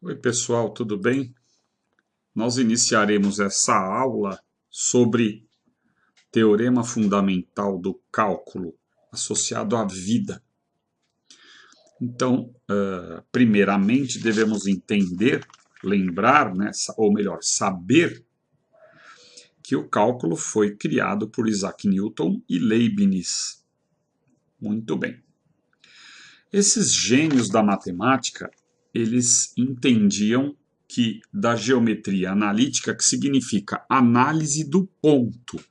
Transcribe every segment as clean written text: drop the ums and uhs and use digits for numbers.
Oi, pessoal, tudo bem? Nós iniciaremos essa aula sobre teorema fundamental do cálculo associado à vida. Então, primeiramente, devemos entender, lembrar, né, ou melhor, saber que o cálculo foi criado por Isaac Newton e Leibniz. Muito bem. Esses gênios da matemática, eles entendiam que da geometria analítica, que significa análise do ponto.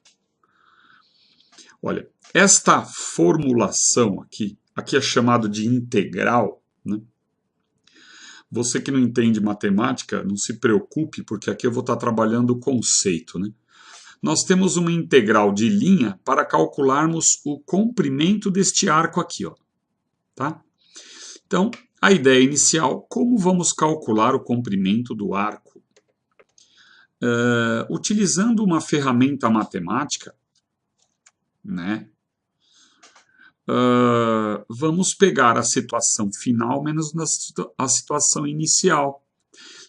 Olha, esta formulação aqui é chamado de integral, né? Você que não entende matemática, não se preocupe, porque aqui eu vou estar trabalhando o conceito, né? Nós temos uma integral de linha para calcularmos o comprimento deste arco aqui, ó, tá? Então, a ideia inicial, como vamos calcular o comprimento do arco? Utilizando uma ferramenta matemática, né? Vamos pegar a situação final menos a situação inicial.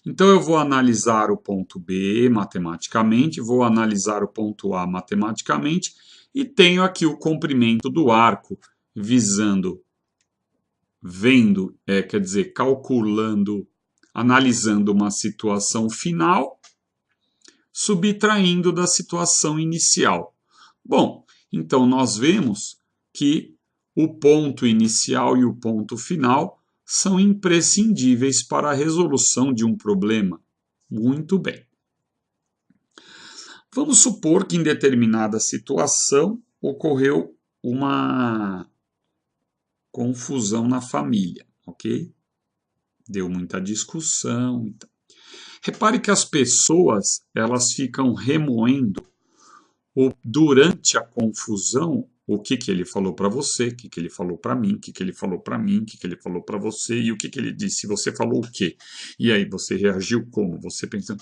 Então, eu vou analisar o ponto B matematicamente, vou analisar o ponto A matematicamente, e tenho aqui o comprimento do arco, calculando, analisando uma situação final, subtraindo da situação inicial. Bom, então nós vemos que o ponto inicial e o ponto final são imprescindíveis para a resolução de um problema. Muito bem. Vamos supor que em determinada situação ocorreu uma confusão na família, ok? Deu muita discussão. Então. Repare que as pessoas elas ficam remoendo durante a confusão o que ele falou para você, o que ele falou para mim, o que ele falou para mim, o que ele falou para você e o que ele disse. Você falou o quê? E aí você reagiu como? Você pensando.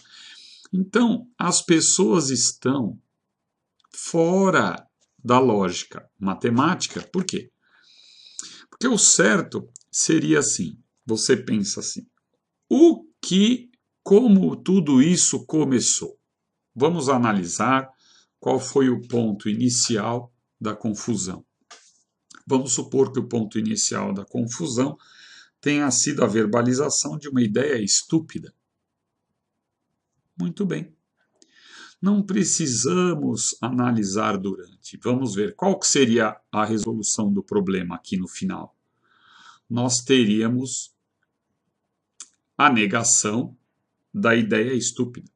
Então, as pessoas estão fora da lógica matemática. Por quê? Porque o certo seria assim. Você pensa assim. Como tudo isso começou? Vamos analisar qual foi o ponto inicial da confusão. Vamos supor que o ponto inicial da confusão tenha sido a verbalização de uma ideia estúpida. Muito bem. Não precisamos analisar durante. Vamos ver qual que seria a resolução do problema aqui no final. Nós teríamos a negação da ideia estúpida.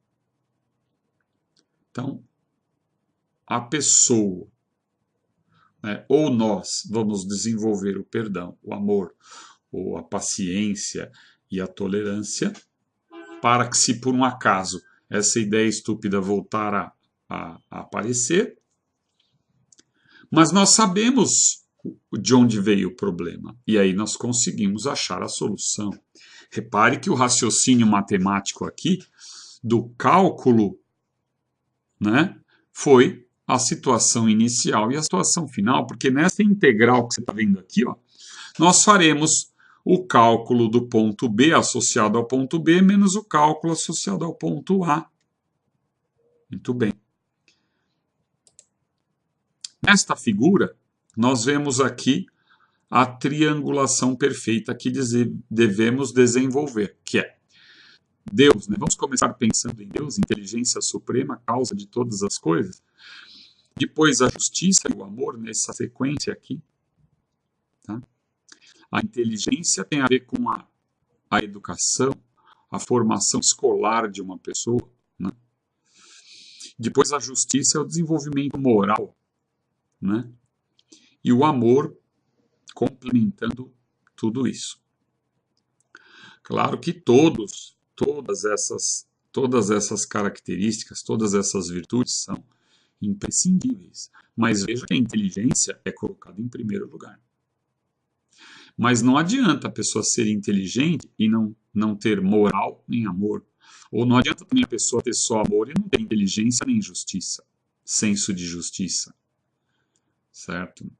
Então, a pessoa, né, ou nós vamos desenvolver o perdão, o amor, ou a paciência e a tolerância, para que, se por um acaso essa ideia estúpida voltar a aparecer, mas nós sabemos de onde veio o problema, e aí nós conseguimos achar a solução. Repare que o raciocínio matemático aqui, do cálculo, né, foi a situação inicial e a situação final, porque nessa integral que você está vendo aqui, ó, nós faremos o cálculo do ponto B associado ao ponto B menos o cálculo associado ao ponto A. Muito bem. Nesta figura, nós vemos aqui a triangulação perfeita que devemos desenvolver, que é Deus, né? Vamos começar pensando em Deus, inteligência suprema, causa de todas as coisas. Depois a justiça e o amor nessa sequência aqui. Tá? A inteligência tem a ver com a educação, a formação escolar de uma pessoa. Né? Depois a justiça é o desenvolvimento moral. Né? E o amor complementando tudo isso. Claro que todas essas características, todas essas virtudes são imprescindíveis. Mas veja que a inteligência é colocada em primeiro lugar. Mas não adianta a pessoa ser inteligente e não ter moral nem amor. Ou não adianta também a pessoa ter só amor e não ter inteligência nem justiça. Senso de justiça. Certo?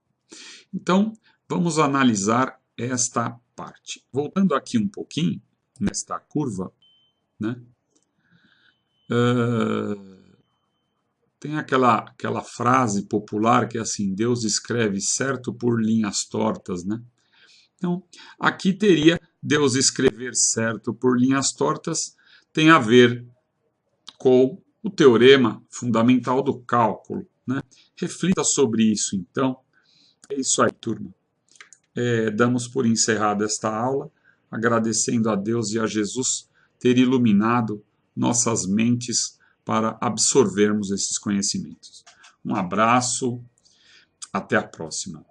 Então, vamos analisar esta parte. Voltando aqui um pouquinho, nesta curva, né? Tem aquela frase popular que é assim: Deus escreve certo por linhas tortas, né? Então, aqui teria Deus escrever certo por linhas tortas, tem a ver com o teorema fundamental do cálculo, né? Reflita sobre isso, então. É isso aí, turma. Damos por encerrada esta aula, agradecendo a Deus e a Jesus ter iluminado nossas mentes para absorvermos esses conhecimentos. Um abraço, até a próxima.